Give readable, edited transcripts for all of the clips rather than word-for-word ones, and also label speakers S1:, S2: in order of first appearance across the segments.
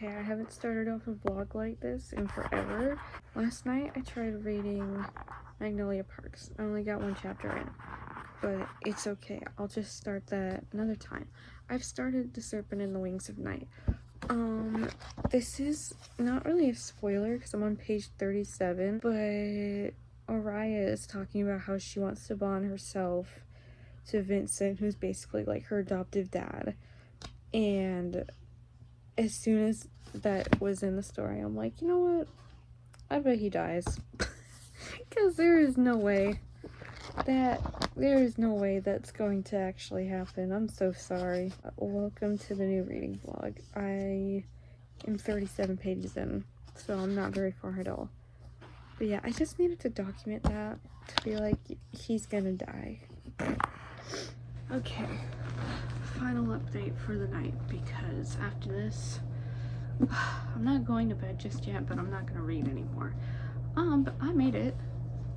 S1: Okay, I haven't started off a vlog like this in forever. Last night I tried reading Magnolia Parks. I only got one chapter in, but it's okay. I'll just start that another time. I've started The Serpent and the Wings of Night. This is not really a spoiler because I'm on page 37, but Araya is talking about how she wants to bond herself to Vincent, who's basically like her adoptive dad. And as soon as that was in the story, I'm like, you know what? I bet he dies. Because there is no way that's going to actually happen. I'm so sorry. Welcome to the new reading vlog. I am 37 pages in, so I'm not very far at all. But yeah, I just needed to document that to be like, he's gonna die. Okay, final update for the night, because after this, I'm not going to bed just yet, but I'm not gonna read anymore. But I made it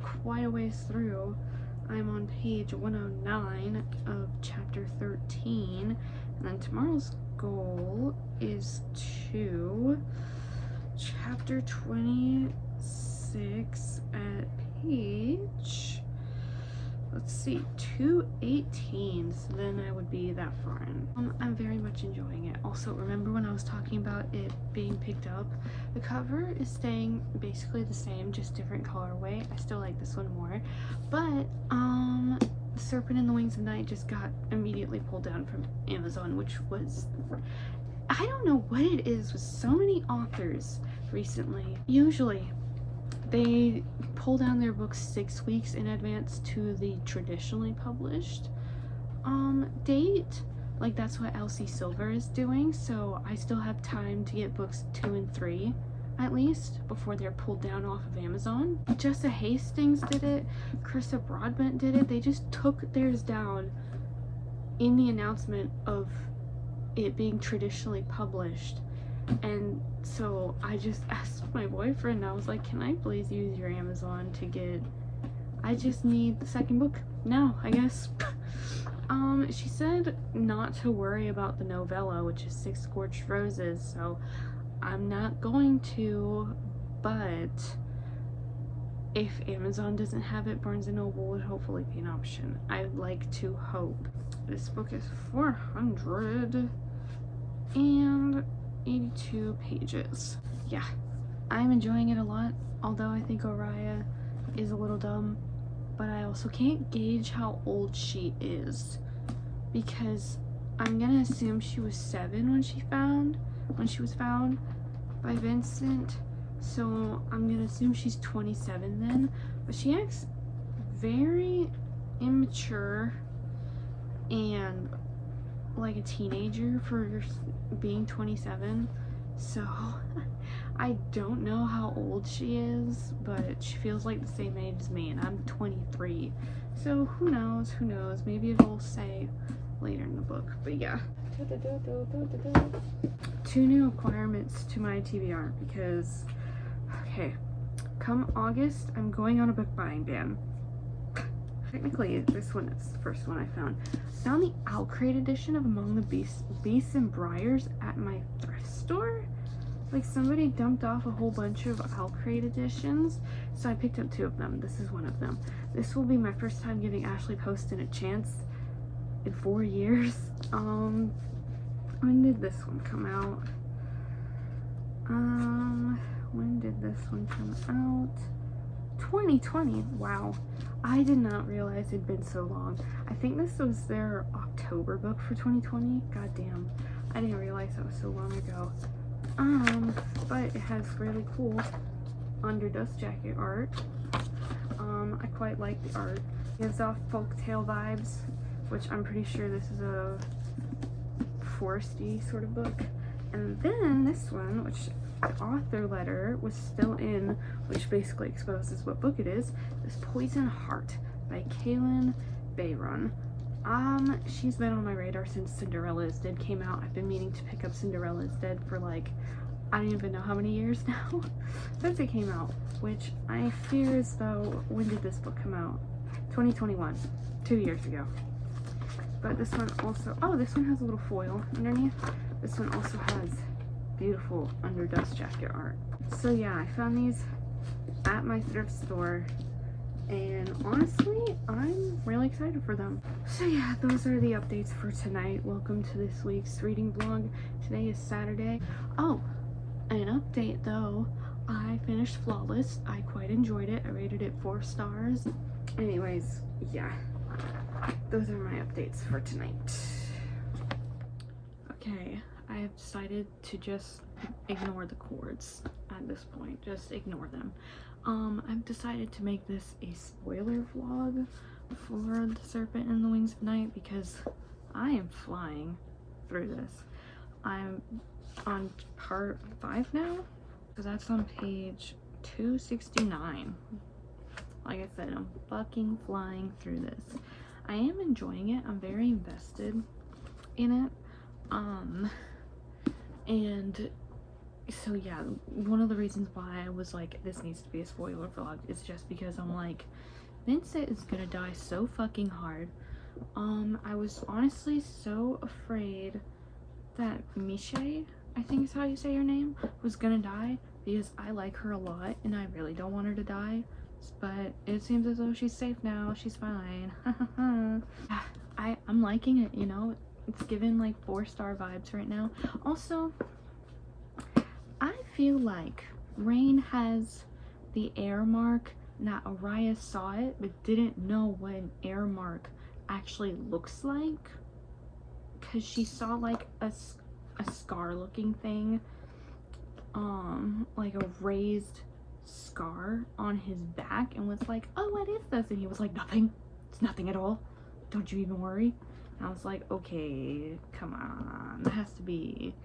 S1: quite a ways through. I'm on page 109 of chapter 13, and then tomorrow's goal is to chapter 26 at page, let's see, 218, so then I would be that far in. I'm very much enjoying it. Also, remember when I was talking about it being picked up? The cover is staying basically the same, just different colorway. I still like this one more, but The Serpent and the Wings of Night just got immediately pulled down from Amazon, which was, I don't know what it is with so many authors recently. Usually they pull down their books 6 weeks in advance to the traditionally published date. Like, that's what Elsie Silver is doing, so I still have time to get books 2 and 3 at least before they're pulled down off of Amazon. Jessa Hastings did it, Carissa Broadbent did it. They just took theirs down in the announcement of it being traditionally published. And so I just asked my boyfriend, I was like, can I please use your Amazon to get, I just need the second book now, I guess. She said not to worry about the novella, which is 6 Scorched Roses, so I'm not going to, but if Amazon doesn't have it, Barnes & Noble would hopefully be an option. I'd like to hope. This book is 482 pages. Yeah, I'm enjoying it a lot, although I think Araya is a little dumb, but I also can't gauge how old she is, because I'm gonna assume she was 7 when she was found by Vincent, so I'm gonna assume she's 27 then, but she acts very immature and like a teenager for being 27, so I don't know how old she is, but she feels like the same age as me, and I'm 23, so who knows, maybe it'll say later in the book. But yeah, 2 new requirements to my TBR, because okay, come August I'm going on a book buying ban. Technically this one is the first one I found. I found the Outcrate edition of Among the Beasts and Briars at my thrift store. Like, somebody dumped off a whole bunch of Outcrate editions, so I picked up 2 of them. This is one of them. This will be my first time giving Ashley Poston a chance in 4 years. When did this one come out? When did this one come out? 2020. Wow, I did not realize it'd been so long. I think this was their October book for 2020. God damn, I didn't realize that was so long ago. But it has really cool under dust jacket art. I quite like the art. It gives off folktale vibes, which I'm pretty sure this is a foresty sort of book. And then this one, which the author letter was still in, which basically exposes what book it is Poison Heart by Kaylin Bayron. She's been on my radar since Cinderella is Dead came out. I've been meaning to pick up Cinderella is Dead for like, I don't even know how many years now since it came out, which I fear as though, when did this book come out? 2021, 2 years ago. But this one also, oh, this one has a little foil underneath. This one also has beautiful under dust jacket art. So yeah, I found these at my thrift store, and honestly, I'm really excited for them. So yeah, those are the updates for tonight. Welcome to this week's reading vlog. Today is Saturday. Oh, an update though. I finished Flawless. I quite enjoyed it. I rated it 4 stars. Anyways, yeah, those are my updates for tonight. Okay, I have decided to just ignore the chords at this point. Just ignore them. I've decided to make this a spoiler vlog for The Serpent and the Wings of Night because I am flying through this. I'm on part 5 now, so that's on page 269. Like I said, I'm fucking flying through this. I am enjoying it. I'm very invested in it. And so yeah, one of the reasons why I was like, this needs to be a spoiler vlog is just because I'm like, Vincent is gonna die so fucking hard. I was honestly so afraid that Miche, I think is how you say her name, was gonna die because I like her a lot and I really don't want her to die. But it seems as though she's safe now. She's fine. I'm liking it, you know? It's given like 4-star vibes right now. Also, I feel like Rain has the air mark. Now, Araya saw it, but didn't know what an air mark actually looks like. Because she saw like a scar looking thing. Like a raised scar on his back, and was like, oh, what is this? And he was like, nothing. It's nothing at all. Don't you even worry. And I was like, okay, come on. That has to be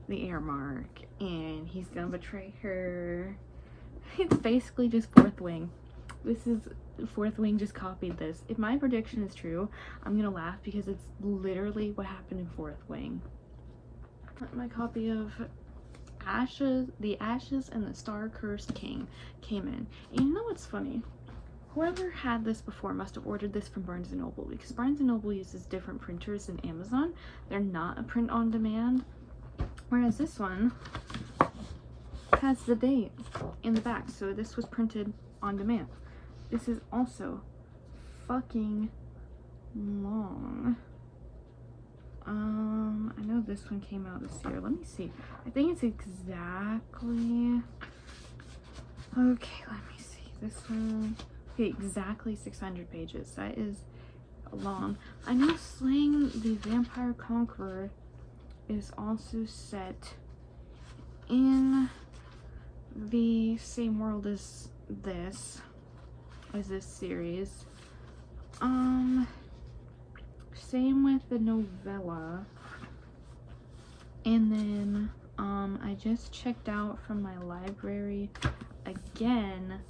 S1: the air mark, and he's gonna betray her. It's basically just Fourth Wing. This is Fourth Wing just copied this. If my prediction is true, I'm gonna laugh because it's literally what happened in Fourth Wing. My copy of The Ashes and the Star-Cursed King came in. And you know what's funny? Whoever had this before must have ordered this from Barnes & Noble, because Barnes & Noble uses different printers than Amazon. They're not a print on demand. Whereas this one has the date in the back, so this was printed on demand. This is also fucking long. I know this one came out this year. Let me see. I think it's exactly... Okay, let me see. This one... Okay, exactly 600 pages. That is long. I know Slaying the Vampire Conqueror is also set in the same world as this series. Same with the novella. And then I just checked out from my library again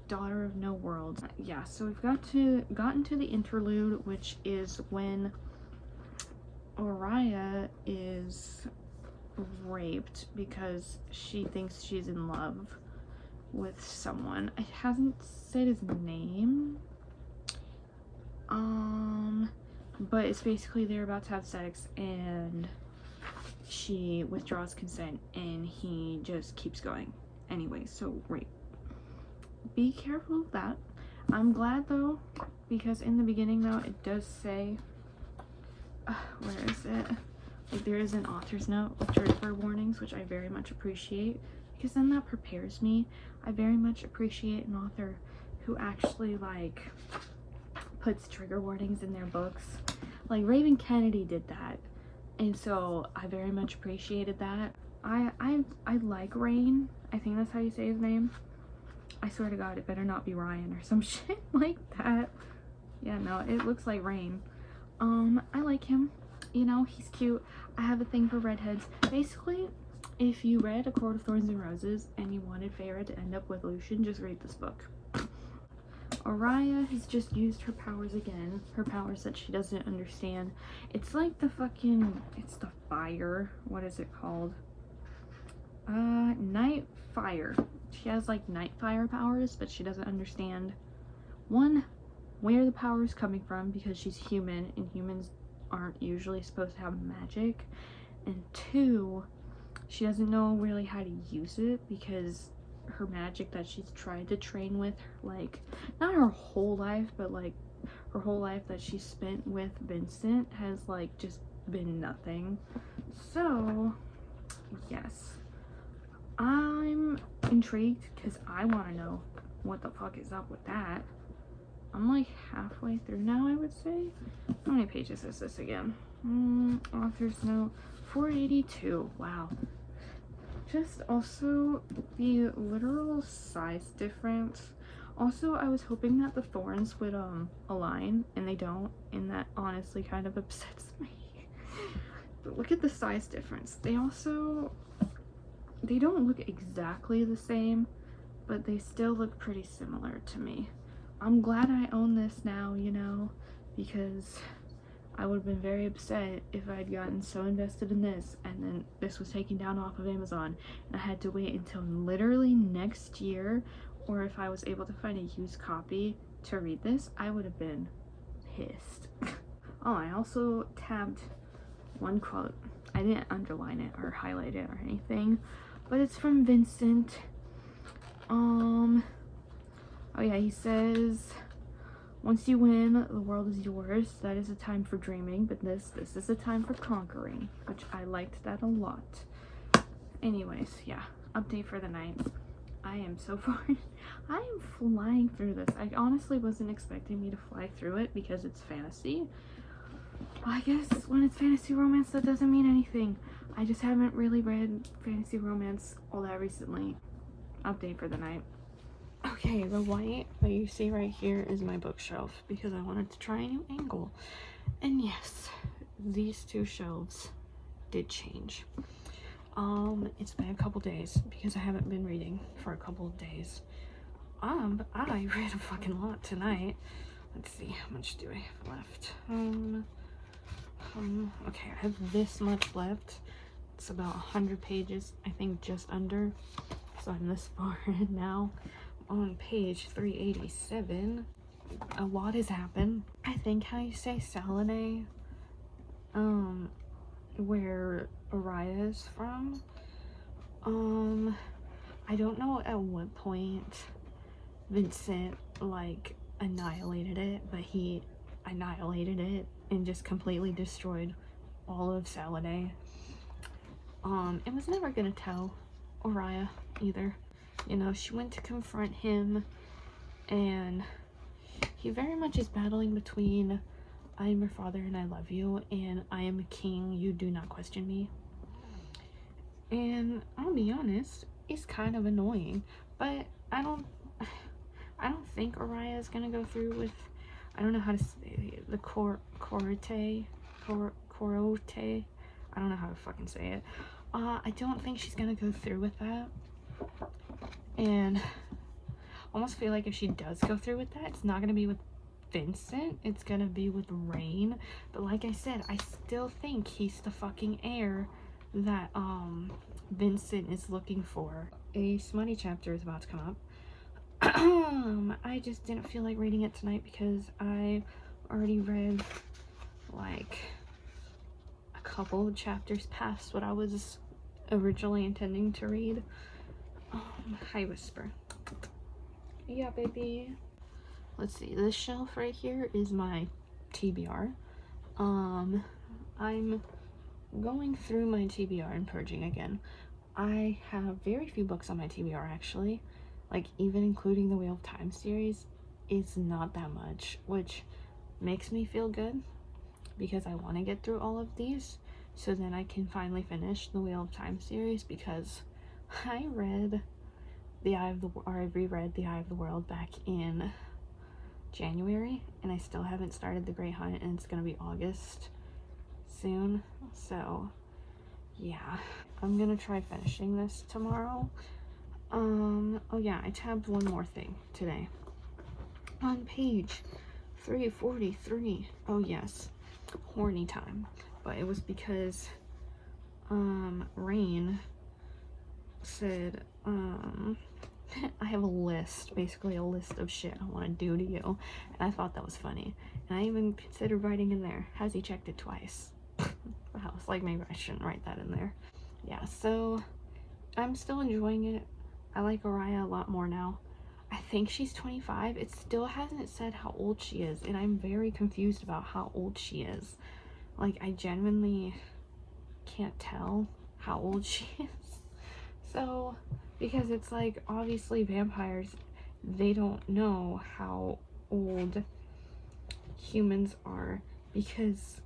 S1: Daughter of No World. Yeah, so we've gotten to the interlude, which is when Araya is raped because she thinks she's in love with someone. It hasn't said his name. But it's basically they're about to have sex and she withdraws consent and he just keeps going. Anyway, so rape. Be careful of that. I'm glad though, because in the beginning though, it does say, where is it? Like there is an author's note with trigger warnings, which I very much appreciate, because then that prepares me. I very much appreciate an author who actually like puts trigger warnings in their books. Like Raven Kennedy did that, and so I very much appreciated that. I like Rain. I think that's how you say his name. I swear to God, it better not be Ryan or some shit like that. Yeah, no, it looks like Rain. I like him. You know, he's cute. I have a thing for redheads. Basically, if you read A Court of Thorns and Roses and you wanted Feyre to end up with Lucian, just read this book. Araya has just used her powers again. Her powers that she doesn't understand. It's like the fucking... It's the fire. What is it called? Night fire. She has like night fire powers, but she doesn't understand, one, where the power is coming from, because she's human and humans aren't usually supposed to have magic, and two, she doesn't know really how to use it because her magic that she's tried to train with, like, not her whole life, but like her whole life that she spent with Vincent has like just been nothing. So yes, I'm intrigued because I want to know what the fuck is up with that. I'm like halfway through now, I would say. How many pages is this again? Author's note 482. Wow. Just also the literal size difference. Also, I was hoping that the thorns would align, and they don't, and that honestly kind of upsets me. But look at the size difference. They don't look exactly the same, but they still look pretty similar to me. I'm glad I own this now, you know, because I would have been very upset if I'd gotten so invested in this and then this was taken down off of Amazon and I had to wait until literally next year, or if I was able to find a used copy to read this, I would have been pissed. Oh, I also tabbed one quote. I didn't underline it or highlight it or anything, but it's from Vincent. Oh yeah, he says, once you win, the world is yours. That is a time for dreaming, but this is a time for conquering, which I liked that a lot. Anyways, yeah, update for the night. I am so far, I am flying through this. I honestly wasn't expecting me to fly through it because it's fantasy. I guess when it's fantasy romance, that doesn't mean anything. I just haven't really read fantasy romance all that recently. Update for the night. Okay, the white that you see right here is my bookshelf because I wanted to try a new angle. And yes, these two shelves did change. It's been a couple days because I haven't been reading for a couple of days. I read a fucking lot tonight. Let's see, how much do I have left? Okay, I have this much left. It's about 100 pages, I think just under. So I'm this far in now. On page 387, a lot has happened. I think how you say Salome, where Araya is from. I don't know at what point Vincent like annihilated it, but he annihilated it and just completely destroyed all of Salome. It was never gonna tell Araya either. You know, she went to confront him, and he very much is battling between I am your father and I love you, and I am a king, you do not question me. And I'll be honest, it's kind of annoying, but I don't think Araya is gonna go through with, I don't know how to say the Corote. I don't know how to fucking say it. I don't think she's gonna go through with that. And I almost feel like if she does go through with that, it's not gonna be with Vincent, it's gonna be with Rain. But like I said, I still think he's the fucking heir that Vincent is looking for. A smutty chapter is about to come up. I just didn't feel like reading it tonight because I already read like a couple of chapters past what I was originally intending to read. Hi Whisper. Yeah, baby. Let's see, this shelf right here is my TBR. I'm going through my TBR and purging again. I have very few books on my TBR actually, like even including the Wheel of Time series. It's not that much, which makes me feel good because I want to get through all of these so then I can finally finish the Wheel of Time series, because I read I reread The Eye of the World back in January, and I still haven't started The Great Hunt, and it's gonna be August soon. So yeah, I'm gonna try finishing this tomorrow. Oh yeah, I tabbed one more thing today on page 343. Oh yes, horny time. But it was because Rain said I have a list, basically a list of shit I want to do to you, and I thought that was funny, and I even considered writing in there, has he checked it twice? I was like, maybe I shouldn't write that in there. Yeah, so I'm still enjoying it. I like Araya a lot more now. I think she's 25. It still hasn't said how old she is, and I'm very confused about how old she is. Like, I genuinely can't tell how old she is. So, because it's like, obviously vampires, they don't know how old humans are, because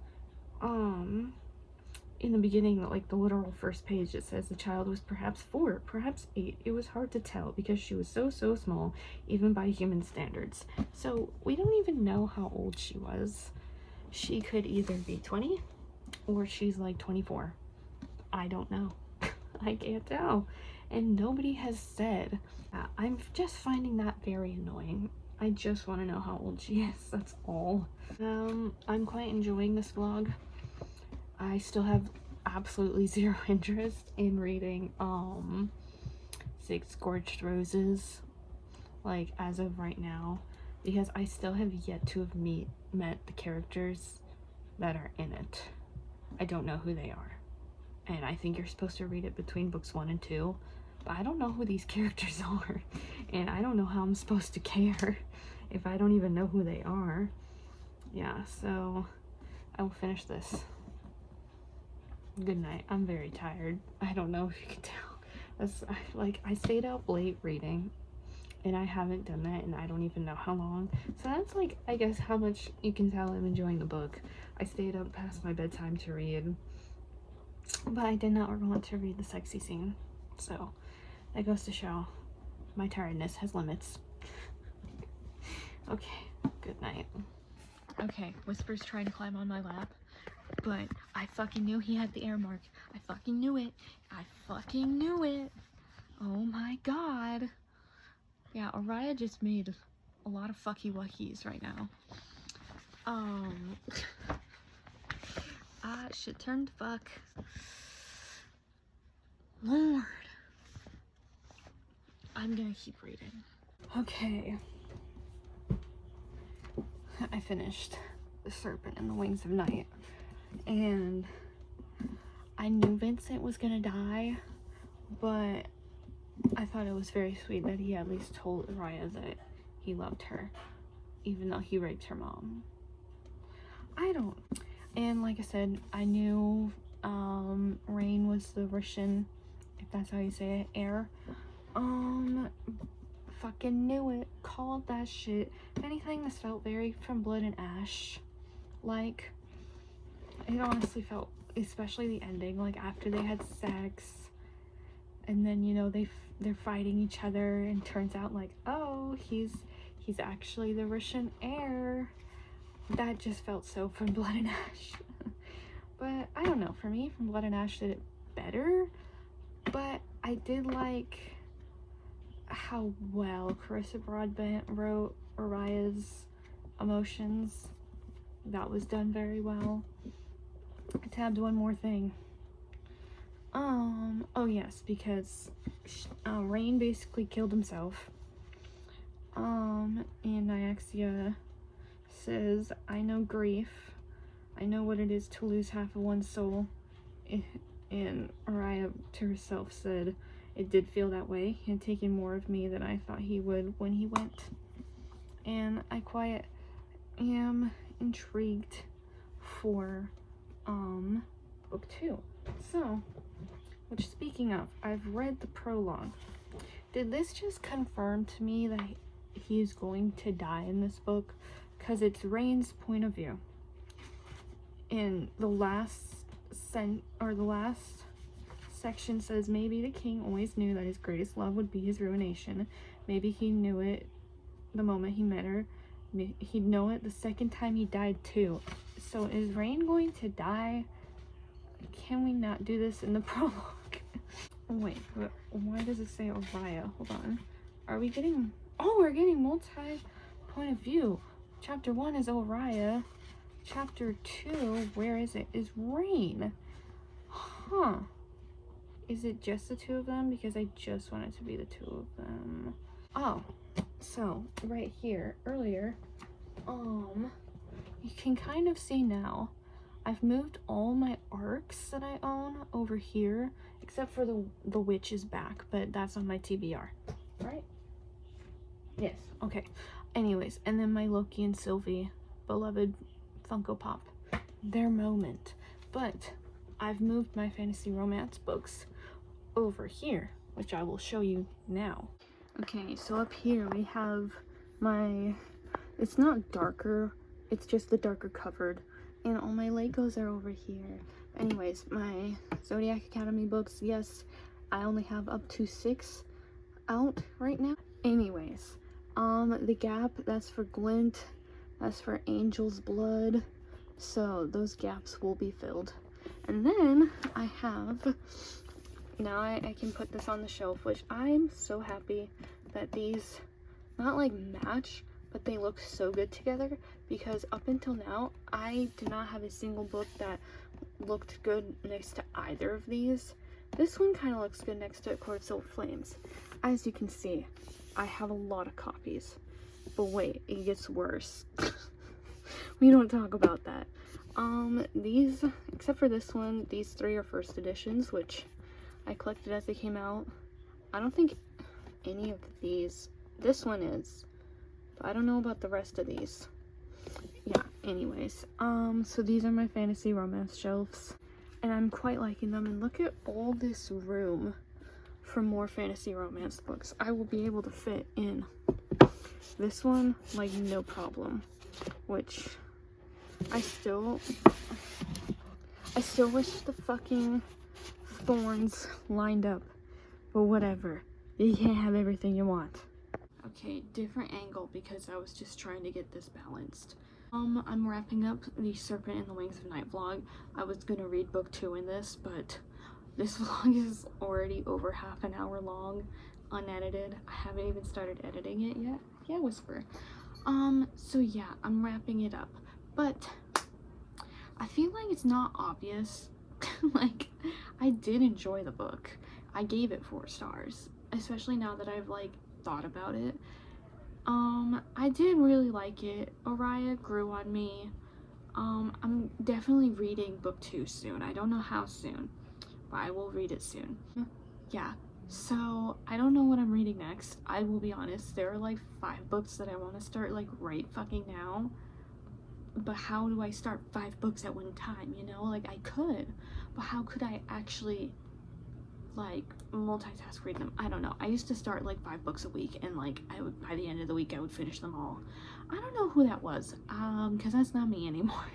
S1: in the beginning, like the literal first page, it says the child was perhaps 4, perhaps 8. It was hard to tell because she was so small, even by human standards. So we don't even know how old she was. She could either be 20 or she's like 24. I don't know. I can't tell. And nobody has said. I'm just finding that very annoying. I just want to know how old she is. That's all. I'm quite enjoying this vlog. I still have absolutely zero interest in reading 6 Scorched Roses, like, as of right now, because I still have yet to have met the characters that are in it. I don't know who they are, and I think you're supposed to read it between books 1 and 2, but I don't know who these characters are, and I don't know how I'm supposed to care if I don't even know who they are. Yeah, so I will finish this. Good night. I'm very tired. I don't know if you can tell. I stayed up late reading, and I haven't done that in I don't even know how long. So that's like, I guess, how much you can tell I'm enjoying the book. I stayed up past my bedtime to read, but I did not want to read the sexy scene. So that goes to show my tiredness has limits. Okay, good night. Okay, Whisper's trying to climb on my lap, but I fucking knew he had the air mark. I fucking knew it. I fucking knew it. Oh my god. Yeah, Araya just made a lot of fucky wuckies right now. Shit turned to fuck. Lord. I'm gonna keep reading. Okay. I finished The Serpent and the Wings of Night, and I knew Vincent was gonna die, but I thought it was very sweet that he at least told Araya that he loved her, even though he raped her mom. And like I said, I knew Rain was the Russian, if that's how you say it, heir. Fucking knew it. Called that shit. If anything, this felt very from Blood and Ash. Like, it honestly felt, especially the ending, like after they had sex, and then, you know, they're fighting each other, and turns out like, oh, he's actually the Russian heir. That just felt so from Blood and Ash. But I don't know, for me, From Blood and Ash did it better, but I did like how well Carissa Broadbent wrote Araya's emotions. That was done very well. I tabbed one more thing. Oh yes, because Rain basically killed himself. And Nyaxia says, I know grief. I know what it is to lose half of one's soul. And Araya to herself said, it did feel that way. He had taken more of me than I thought he would when he went. And I quite am intrigued for book 2. So, which, speaking of, I've read the prologue. Did this just confirm to me that he's going to die in this book? Because it's Rain's point of view. In the last section says, maybe the king always knew that his greatest love would be his ruination. Maybe he knew it the moment he met her. He'd know it the second time he died too. So is Rain going to die? Can we not do this in the prologue? Wait, why does it say Araya? Hold on. Are we getting... Oh, we're getting multi-point of view. Chapter 1 is Araya. Chapter 2, where is it? Is Rain. Huh. Is it just the two of them? Because I just want it to be the two of them. Oh, so right here, earlier, you can kind of see now, I've moved all my arcs that I own over here except for the witch is back, but that's on my TBR, right? Yes, okay. Anyways, and then my Loki and Sylvie beloved Funko Pop, their moment. But I've moved my fantasy romance books over here, which I will show you now. Okay, so up here we have my, it's not darker, it's just the darker covered, and all my Legos are over here. Anyways, my Zodiac Academy books, yes, I only have up to 6 out right now. Anyways, the Gap, that's for Glint, that's for Angel's Blood, so those gaps will be filled. And then I have, now I can put this on the shelf, which I'm so happy that these not like match, but they look so good together, because up until now I did not have a single book that looked good next to either of these. This one kind of looks good next to Court Silver Flames. As you can see, I have a lot of copies, but wait, it gets worse. We don't talk about that. These, except for this one, these 3 are first editions, which I collected as they came out. I don't think any of these, this one is, but I don't know about the rest of these. Yeah, anyways, so these are my fantasy romance shelves, and I'm quite liking them. And look at all this room for more fantasy romance books. I will be able to fit in this one like no problem, which I still wish the fucking thorns lined up, but whatever, you can't have everything you want. Okay, different angle because I was just trying to get this balanced. I'm wrapping up the Serpent and the Wings of Night vlog. I was gonna read book 2 in this, but this vlog is already over half an hour long, unedited. I haven't even started editing it yet. Yeah, whisper. So yeah, I'm wrapping it up, but I feel like it's not obvious. Like, I did enjoy the book. I gave it 4 stars, especially now that I've like thought about it. I did really like it. Oriah grew on me. I'm definitely reading book 2 soon. I don't know how soon, but I will read it soon. Yeah, so I don't know what I'm reading next. I will be honest, there are like 5 books that I want to start like right fucking now, but how do I start 5 books at one time, you know? Like, I could, but how could I actually like multitask read them? I don't know. I used to start like 5 books a week, and like I would, by the end of the week I would finish them all. I don't know who that was, because that's not me anymore.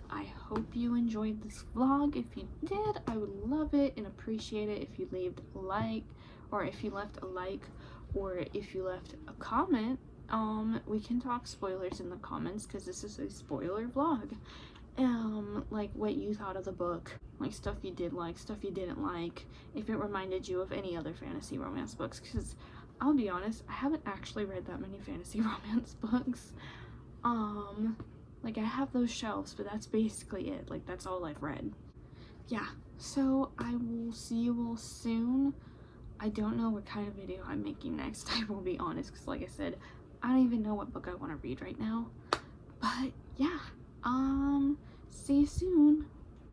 S1: I hope you enjoyed this vlog. If you did, I would love it and appreciate it if you left a like, or if you left a comment. We can talk spoilers in the comments, because this is a spoiler vlog. Like what you thought of the book, like stuff you did like, stuff you didn't like, if it reminded you of any other fantasy romance books, because I'll be honest, I haven't actually read that many fantasy romance books. Like, I have those shelves, but that's basically it. Like, that's all I've read. Yeah, so I will see you all soon. I don't know what kind of video I'm making next, I will be honest, because like I said, I don't even know what book I want to read right now. But yeah, see you soon.